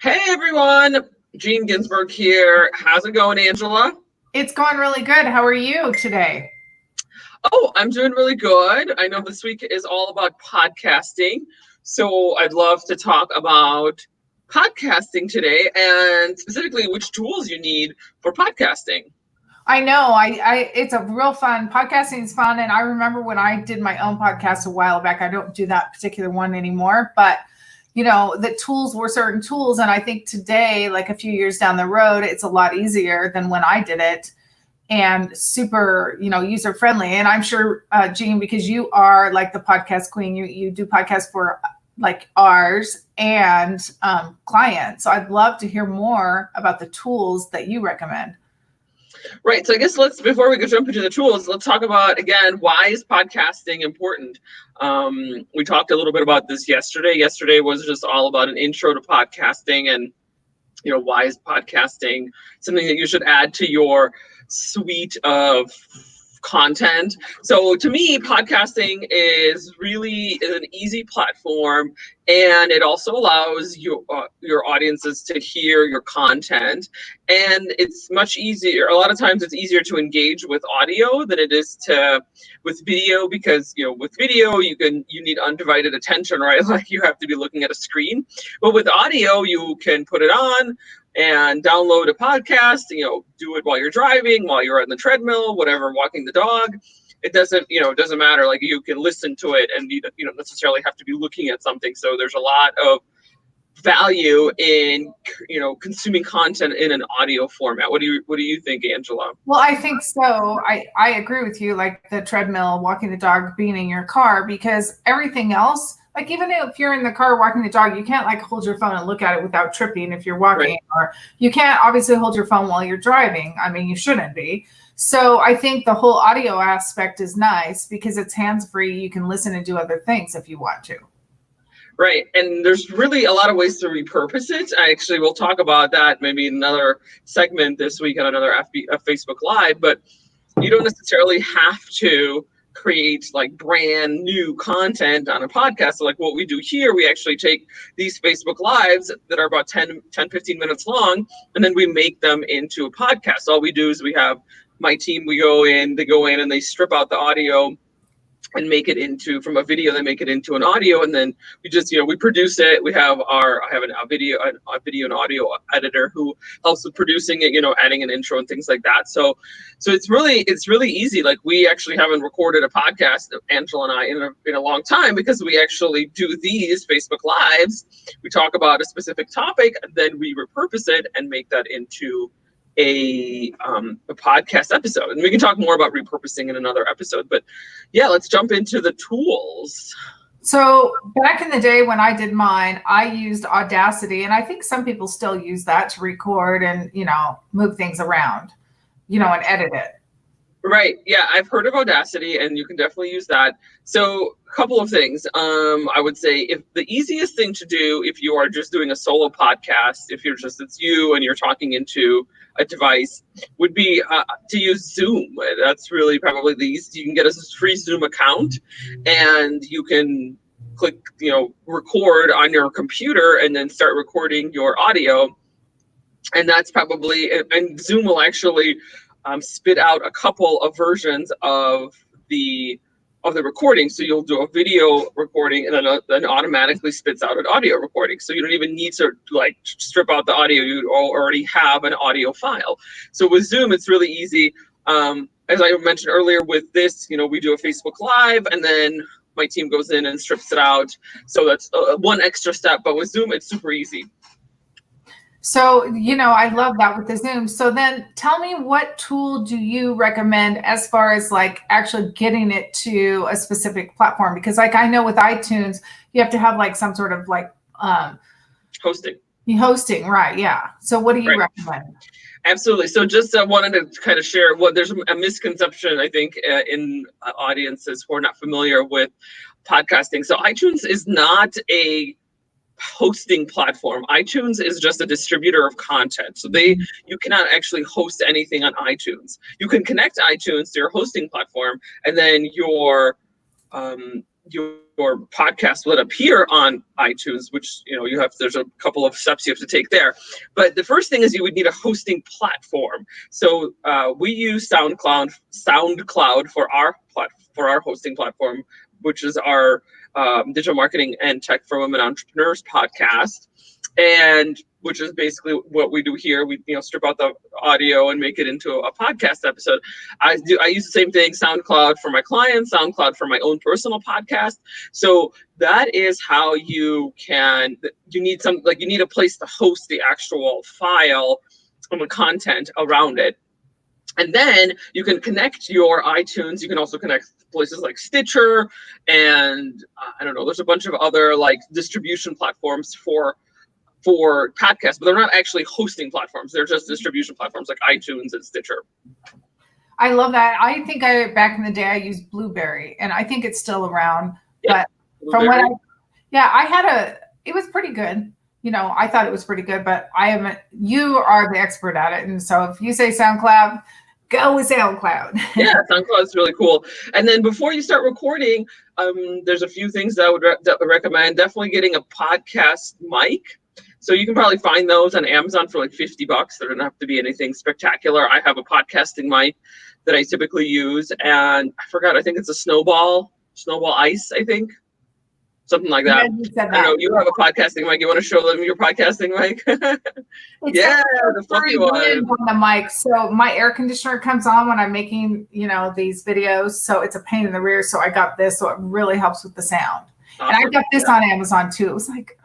Hey everyone, Gene Ginsburg here. How's it going, Angela? It's going really good. How are you today? Oh, I'm doing really good. I know this week is all about podcasting, so I'd love to talk about podcasting today and specifically which tools you need for podcasting. I know it's a real fun. Podcasting is fun. And I remember when I did my own podcast a while back, I don't do that particular one anymore, but the tools were certain tools. And I think today, like a few years down the road, it's a lot easier than when I did it and super, user friendly. And I'm sure, Jean, because you are like the podcast queen, you do podcasts for like ours and clients. So I'd love to hear more about the tools that you recommend. Right. So I guess before we go jump into the tools, let's talk about, again, why is podcasting important? We talked a little bit about this yesterday. Yesterday was just all about an intro to podcasting and, why is podcasting something that you should add to your suite of content. So to me, podcasting is an easy platform, and it also allows your audiences to hear your content. And it's much easier. A lot of times it's easier to engage with audio than it is with video, because with video you need undivided attention, right? Like you have to be looking at a screen. But with audio, you can put it on and download a podcast, do it while you're driving, while you're on the treadmill, whatever, walking the dog. It doesn't matter. Like you can listen to it and you don't necessarily have to be looking at something. So there's a lot of value in, consuming content in an audio format. What do you think, Angela? Well, I think so. I agree with you, like the treadmill, walking the dog, being in your car, because everything else, like even if you're in the car walking the dog, you can't like hold your phone and look at it without tripping if you're walking, right? Or you can't obviously hold your phone while you're driving. I mean, you shouldn't be. So I think the whole audio aspect is nice because it's hands-free. You can listen and do other things if you want to. Right. And there's really a lot of ways to repurpose it. I actually will talk about that maybe in another segment this week on another Facebook Live, but you don't necessarily have to create like brand new content on a podcast. So like what we do here, we actually take these Facebook Lives that are about 10, 15 minutes long, and then we make them into a podcast. All we do is we have my team, they go in and they strip out the audio and make it from a video, they make it into an audio, and then we just, we produce it. I have a video and audio editor who helps with producing it, adding an intro and things like that. So it's really easy. Like we actually haven't recorded a podcast, Angela and I, in a long time, because we actually do these Facebook Lives. We talk about a specific topic, and then we repurpose it and make that into a podcast episode. And we can talk more about repurposing in another episode, but yeah, let's jump into the tools. So back in the day when I did mine, I used Audacity, and I think some people still use that to record and, move things around, and edit it. Right. Yeah, I've heard of Audacity, and you can definitely use that. So a couple of things. I would say if the easiest thing to do if you are just doing a solo podcast, it's you and you're talking into a device, would be to use Zoom. That's really probably the easiest. You can get a free Zoom account, and you can click, record on your computer and then start recording your audio. And that's probably, and Zoom will actually spit out a couple of versions of the recording. So you'll do a video recording, and then automatically spits out an audio recording. So you don't even need to like strip out the audio. You already have an audio file. So with Zoom, it's really easy. As I mentioned earlier with this, we do a Facebook Live, and then my team goes in and strips it out. So that's one extra step. But with Zoom, it's super easy. So, I love that with the Zoom. So then tell me, what tool do you recommend as far as like actually getting it to a specific platform? Because like I know with iTunes, you have to have like some sort of like hosting, right? Yeah. So what do you recommend? Absolutely. So just wanted to kind of share there's a misconception, I think, in audiences who are not familiar with podcasting. So iTunes is not a hosting platform. iTunes is just a distributor of content. So you cannot actually host anything on iTunes. You can connect iTunes to your hosting platform, and then your podcast will appear on iTunes, which, there's a couple of steps you have to take there. But the first thing is you would need a hosting platform. So we use SoundCloud for our hosting platform, which is our digital marketing and tech for women entrepreneurs podcast, and which is basically what we do here. We strip out the audio and make it into a podcast episode. I use the same thing, SoundCloud for my clients, SoundCloud for my own personal podcast. So that is how you need a place to host the actual file and the content around it. And then you can connect your iTunes. You can also connect places like Stitcher, and I don't know, there's a bunch of other like distribution platforms for podcasts, but they're not actually hosting platforms. They're just distribution platforms like iTunes and Stitcher. I love that. I think back in the day I used Blueberry, and I think it's still around. Yeah, but from what it was pretty good. I thought it was pretty good, but you are the expert at it. And so if you say SoundCloud, go with SoundCloud. Yeah, SoundCloud is really cool. And then before you start recording, there's a few things that I would recommend. Definitely getting a podcast mic. So you can probably find those on Amazon for like $50. There doesn't have to be anything spectacular. I have a podcasting mic that I typically use, and I forgot, I think it's a Snowball Ice, I think. Something like that. I know you have a podcasting mic. You want to show them your podcasting mic? Yeah, the fluffy one. On the mic. So my air conditioner comes on when I'm making, these videos. So it's a pain in the rear. So I got this. So it really helps with the sound. Awesome. And I got this on Amazon too. It was like,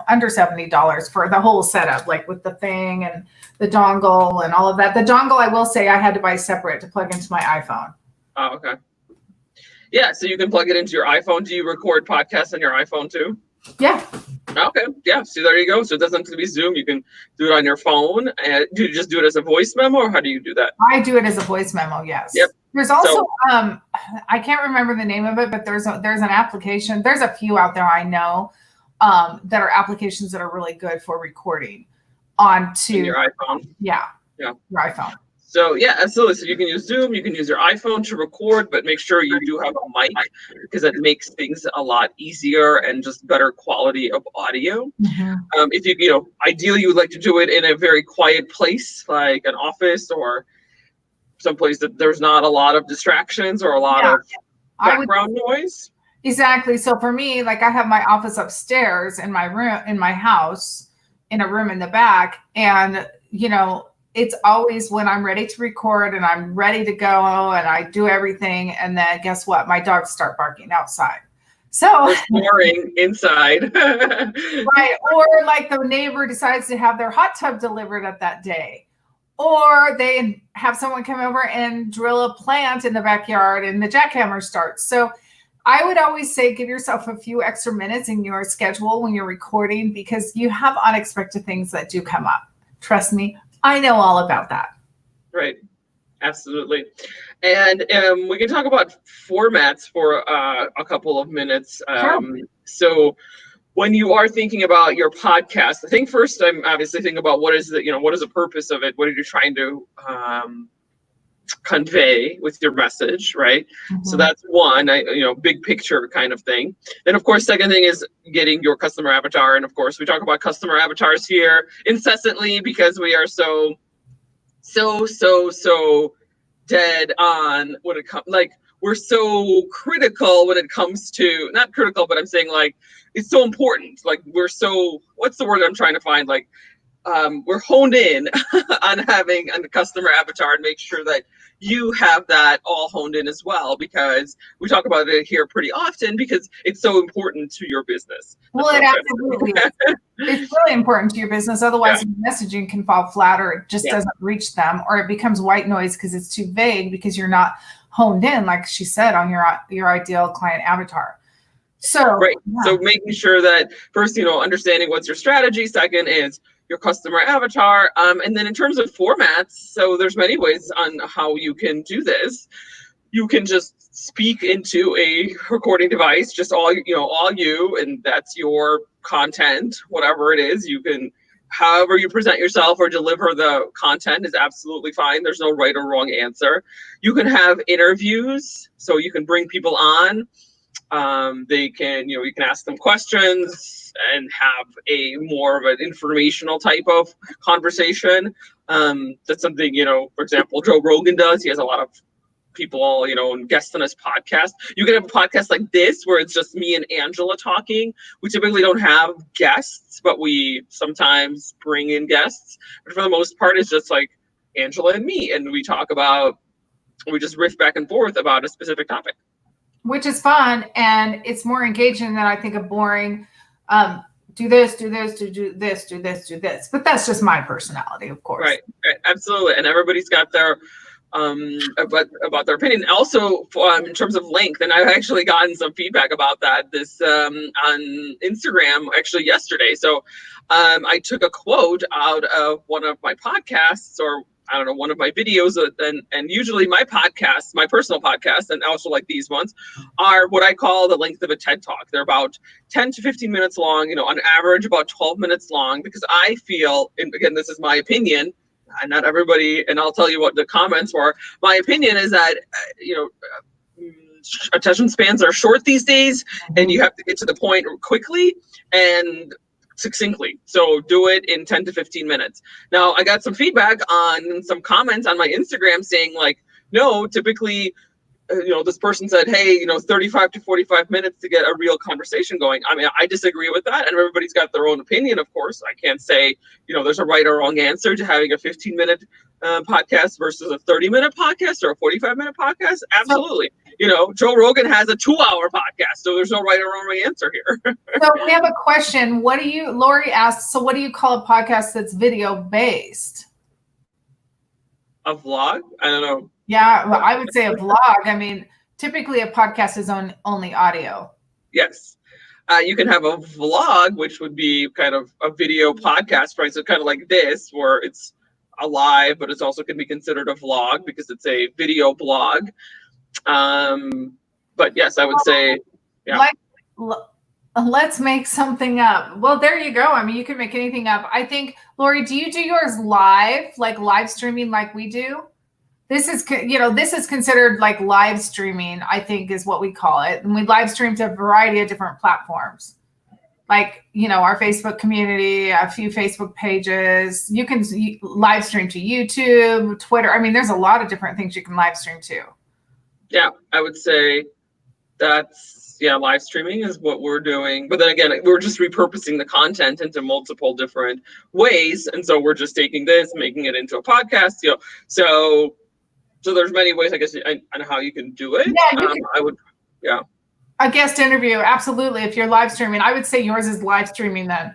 under $70 for the whole setup, like with the thing and the dongle and all of that. The dongle, I will say, I had to buy separate to plug into my iPhone. Oh, okay. Yeah, so you can plug it into your iPhone. Do you record podcasts on your iPhone too? Yeah. Okay. Yeah. See, there you go. So it doesn't have to be Zoom. You can do it on your phone. And do you just do it as a voice memo, or how do you do that? I do it as a voice memo. Yes. Yep. There's also I can't remember the name of it, but there's an application. There's a few out there I know that are applications that are really good for recording onto your iPhone. Yeah. Yeah. Your iPhone. So yeah, absolutely. So you can use Zoom, you can use your iPhone to record, but make sure you do have a mic, because it makes things a lot easier and just better quality of audio. Mm-hmm. If ideally you would like to do it in a very quiet place, like an office or someplace that there's not a lot of distractions or a lot of background noise. Exactly. So for me, like I have my office upstairs in my room, in my house, in a room in the back, and it's always when I'm ready to record and I'm ready to go and I do everything. And then guess what? My dogs start barking outside. So snoring inside. Right. Or like the neighbor decides to have their hot tub delivered at that day. Or they have someone come over and drill a plant in the backyard and the jackhammer starts. So I would always say give yourself a few extra minutes in your schedule when you're recording, because you have unexpected things that do come up. Trust me. I know all about that. Right. Absolutely. And we can talk about formats for a couple of minutes. Sure. So when you are thinking about your podcast, I think first I'm obviously thinking about what is the purpose of it? What are you trying to convey with your message, right? Mm-hmm. So that's one, big picture kind of thing. Then of course, second thing is getting your customer avatar. And of course, we talk about customer avatars here incessantly because we are so dead on when it comes, like we're so critical when it comes to, not critical, but I'm saying like, it's so important. Like what's the word I'm trying to find? Like, we're honed in on having a customer avatar and make sure that you have that all honed in as well, because we talk about it here pretty often because it's so important to your business. Well, it absolutely is. It's really important to your business. Otherwise, your messaging can fall flat, or it just doesn't reach them, or it becomes white noise because it's too vague because you're not honed in, like she said, on your ideal client avatar. So, right. Yeah. So making sure that first, understanding what's your strategy. Second is your customer avatar. And then in terms of formats, so there's many ways on how you can do this. You can just speak into a recording device, just all you, and that's your content, whatever it is. You can, however you present yourself or deliver the content is absolutely fine. There's no right or wrong answer. You can have interviews, so you can bring people on They can, you can ask them questions and have a more of an informational type of conversation. That's something, for example, Joe Rogan does. He has a lot of people, and guests on his podcast. You can have a podcast like this where it's just me and Angela talking. We typically don't have guests, but we sometimes bring in guests. But for the most part, it's just like Angela and me, and we just riff back and forth about a specific topic. Which is fun, and it's more engaging than I think a boring do this, do this, do this, do this, do this. But that's just my personality, of course. Right, absolutely. And everybody's got their about their opinion. Also, in terms of length, and I've actually gotten some feedback about that this on Instagram actually yesterday. So I took a quote out of one of my podcasts, or I don't know, one of my videos, and usually my podcasts, my personal podcasts, and also like these ones, are what I call the length of a TED Talk. They're about 10 to 15 minutes long, on average about 12 minutes long, because I feel, and again, this is my opinion, and not everybody, and I'll tell you what the comments were. My opinion is that, attention spans are short these days, and you have to get to the point quickly and succinctly. So do it in 10 to 15 minutes. Now, I got some feedback on some comments on my Instagram saying like, no, typically, this person said, hey, 35 to 45 minutes to get a real conversation going. I mean, I disagree with that, and everybody's got their own opinion, of course. I can't say, there's a right or wrong answer to having a 15-minute podcast versus a 30-minute podcast or a 45-minute podcast. Absolutely. Joe Rogan has a 2-hour podcast, so there's no right or wrong answer here. So we have a question. Lori asked, so what do you call a podcast that's video-based? A vlog? I don't know. Yeah, well, I would say a vlog. I mean, typically a podcast is only audio. Yes. You can have a vlog, which would be kind of a video podcast, right? So kind of like this, where it's a live, but it's also can be considered a vlog because it's a video blog. But yes, I would say, yeah. Let's make something up. Well, there you go. I mean, you can make anything up. I think, Lori, do you do yours live, like live streaming like we do? This is considered like live streaming, I think is what we call it. And we live stream to a variety of different platforms. Like, our Facebook community, a few Facebook pages. You can live stream to YouTube, Twitter. I mean, there's a lot of different things you can live stream to. Yeah, I would say live streaming is what we're doing. But then again, we're just repurposing the content into multiple different ways. And so we're just taking this, making it into a podcast, So there's many ways, I guess, on how you can do it. Yeah, A guest interview, absolutely. If you're live streaming, I would say yours is live streaming then.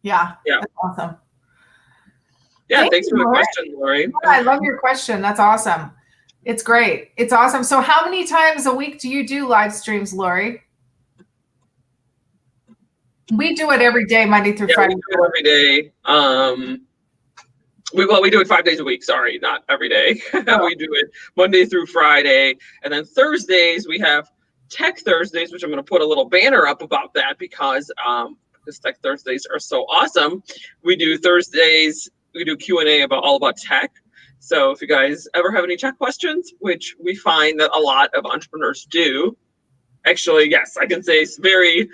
Yeah. That's awesome. Yeah, thanks for the question, Lori. Yeah, I love your question. That's awesome. It's great. It's awesome. So how many times a week do you do live streams, Lori? We do it every day, Monday through Friday. We do it every day. We do it 5 days a week. Sorry, not every day. Oh. We do it Monday through Friday. And then Thursdays, we have Tech Thursdays, which I'm going to put a little banner up about that because Tech Thursdays are so awesome. We do Thursdays, we do Q&A all about tech. So if you guys ever have any tech questions, which we find that a lot of entrepreneurs do, actually, yes, I can say very,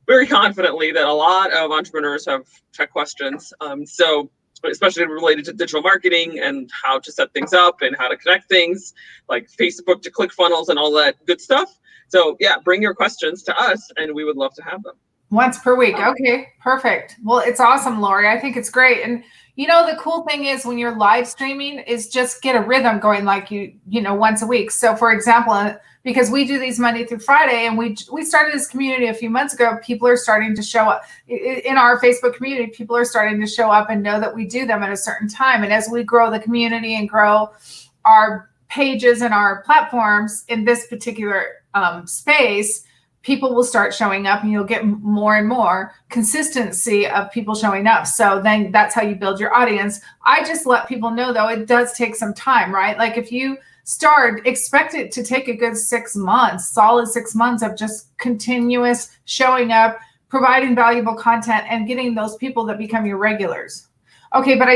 very confidently that a lot of entrepreneurs have tech questions. So especially related to digital marketing and how to set things up and how to connect things like Facebook to ClickFunnels and all that good stuff. So yeah, bring your questions to us and we would love to have them. Once per week. Okay, perfect. Well, it's awesome, Lori. I think it's great. And the cool thing is when you're live streaming is just get a rhythm going like once a week. So for example, because we do these Monday through Friday and we started this community a few months ago, people are starting to show up in our Facebook community. People are starting to show up and know that we do them at a certain time. And as we grow the community and grow our pages and our platforms in this particular space, people will start showing up and you'll get more and more consistency of people showing up. So then that's how you build your audience. I just let people know, though, it does take some time, right? Like if you expect it to take a good 6 months, solid 6 months of just continuous showing up, providing valuable content and getting those people that become your regulars. Okay, but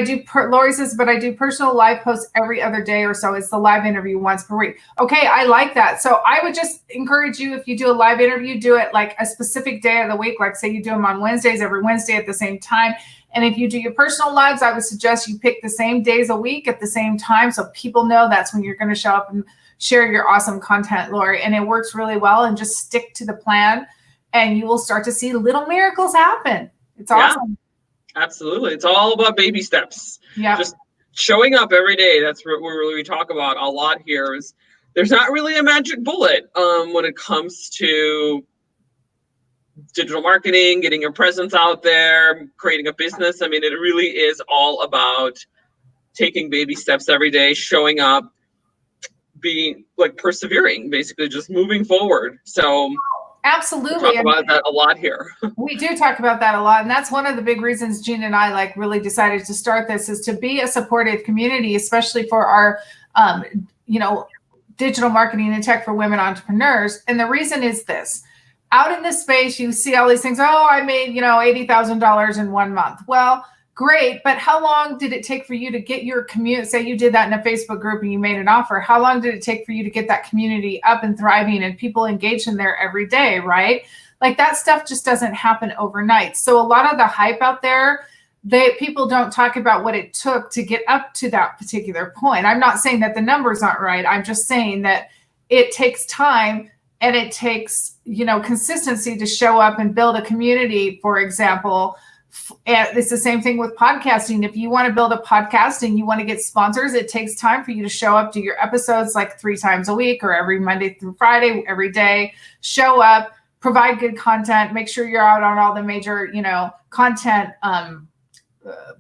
Lori says, but I do personal live posts every other day or so. It's the live interview once per week. Okay, I like that. So I would just encourage you, if you do a live interview, do it like a specific day of the week. Like say you do them on Wednesdays, every Wednesday at the same time. And if you do your personal lives, I would suggest you pick the same days a week at the same time, so people know that's when you're going to show up and share your awesome content, Lori. And it works really well. And just stick to the plan, and you will start to see little miracles happen. It's awesome. Absolutely. It's all about baby steps. Yeah. Just showing up every day. That's what we talk about a lot here. Is there's not really a magic bullet when it comes to digital marketing, getting your presence out there, creating a business. I mean, it really is all about taking baby steps every day, showing up, being like persevering, basically just moving forward. So absolutely. We talk about that a lot here. We do talk about that a lot. And that's one of the big reasons Gene and I like really decided to start this, is to be a supportive community, especially for our, digital marketing and tech for women entrepreneurs. And the reason is this: out in this space, you see all these things. Oh, I made, $80,000 in 1 month. Well, great. But how long did it take for you to get your community? Say you did that in a Facebook group and you made an offer. How long did it take for you to get that community up and thriving and people engaged in there every day, right? Like that stuff just doesn't happen overnight. So a lot of the hype out there, people don't talk about what it took to get up to that particular point. I'm not saying that the numbers aren't right. I'm just saying that it takes time and it takes, consistency to show up and build a community, for example. And it's the same thing with podcasting. If you want to build a podcast and you want to get sponsors, it takes time for you to show up to your episodes like 3 times a week or every Monday through Friday, every day. Show up, provide good content, make sure you're out on all the major, content,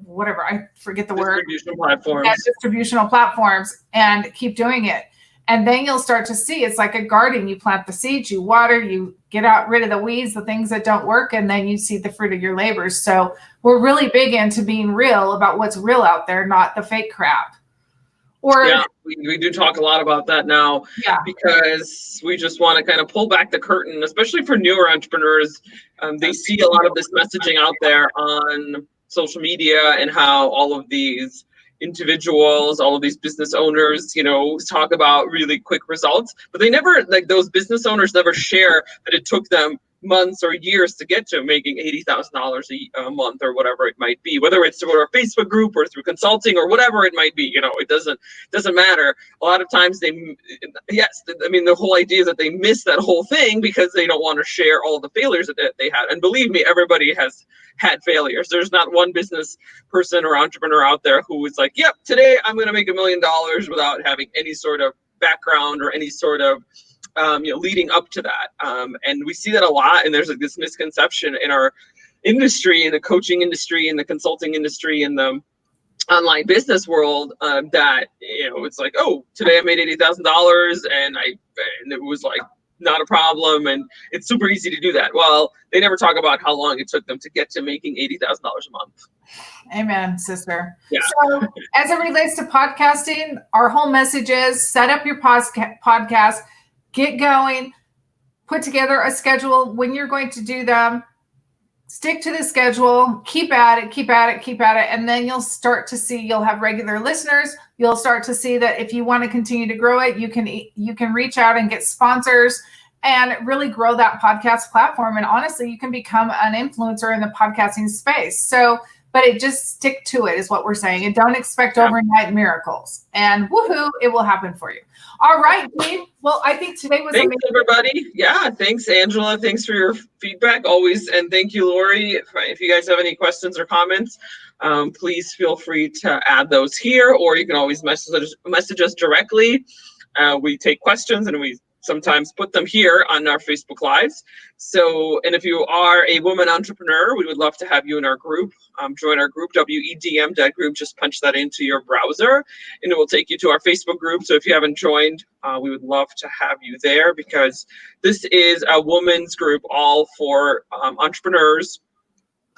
whatever, I forget the word. Distributional platforms, and keep doing it. And then you'll start to see, it's like a garden. You plant the seeds, you water, you get rid of the weeds, the things that don't work, and then you see the fruit of your labors. So we're really big into being real about what's real out there, not the fake crap. We do talk a lot about that now, because we just want to kind of pull back the curtain, especially for newer entrepreneurs. They see a lot of this messaging out there on social media and how all of these individuals, all of these business owners, talk about really quick results, but they never, like those business owners never share that it took them months or years to get to making $80,000 a month or whatever it might be, whether it's through a Facebook group or through consulting or whatever it might be. It doesn't matter. A lot of times the whole idea is that they miss that whole thing because they don't want to share all the failures that they had. And believe me, everybody has had failures. There's not one business person or entrepreneur out there who is like, yep, today I'm going to make $1 million without having any sort of background or any sort of leading up to that. And we see that a lot. And there's like this misconception in our industry, in the coaching industry, in the consulting industry, in the online business world, that, it's like, oh, today I made $80,000 and it was like not a problem. And it's super easy to do that. Well, they never talk about how long it took them to get to making $80,000 a month. Amen, sister. Yeah. So as it relates to podcasting, our whole message is set up your podcast, get going, put together a schedule when you're going to do them, stick to the schedule, keep at it. And then you'll start to see, you'll have regular listeners. You'll start to see that if you want to continue to grow it, you can reach out and get sponsors and really grow that podcast platform. And honestly, you can become an influencer in the podcasting space. So, but just stick to it is what we're saying. And don't expect overnight miracles. And woohoo, it will happen for you. All right, team. Well, I think today was amazing. Thanks, everybody. Yeah, thanks, Angela. Thanks for your feedback always. And thank you, Lori. If you guys have any questions or comments, please feel free to add those here, or you can always message us directly. We take questions and we sometimes put them here on our Facebook Lives. So, and if you are a woman entrepreneur, we would love to have you in our group. Join our group, WEDM.group. Just punch that into your browser and it will take you to our Facebook group. So if you haven't joined, we would love to have you there, because this is a women's group all for entrepreneurs,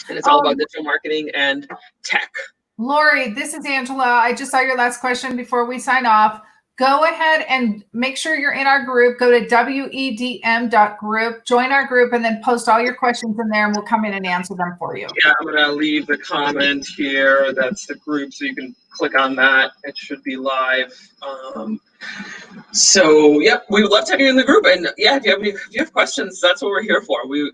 and it's all about digital marketing and tech. Lori, this is Angela. I just saw your last question before we sign off. go ahead and make sure you're in our group. Go to wedm.group, join our group, and then post all your questions in there, and we'll come in and answer them for you. Yeah, I'm going to leave the comment here. That's the group, so you can click on that. It should be live. So, yep, we would love to have you in the group. And yeah, if you have questions, that's what we're here for. We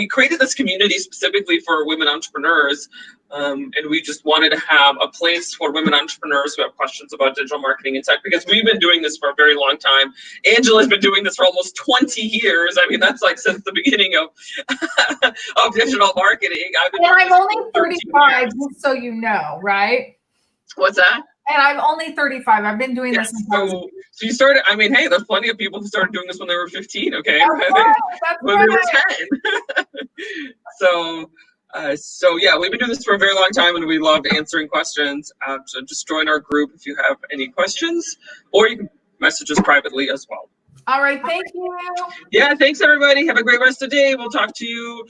created this community specifically for women entrepreneurs, and we just wanted to have a place for women entrepreneurs who have questions about digital marketing and tech, because we've been doing this for a very long time. Angela's been doing this for almost 20 years. I mean, that's like since the beginning of of digital marketing. I'm only 35, just so you know, right? What's that? And I'm only 35. I've been doing this. So you started, I mean, hey, there's plenty of people who started doing this when they were 15, okay? When they were 10. So yeah, we've been doing this for a very long time, and we love answering questions. So just join our group if you have any questions, or you can message us privately as well. All right, thank you. Yeah, thanks everybody. Have a great rest of the day. We'll talk to you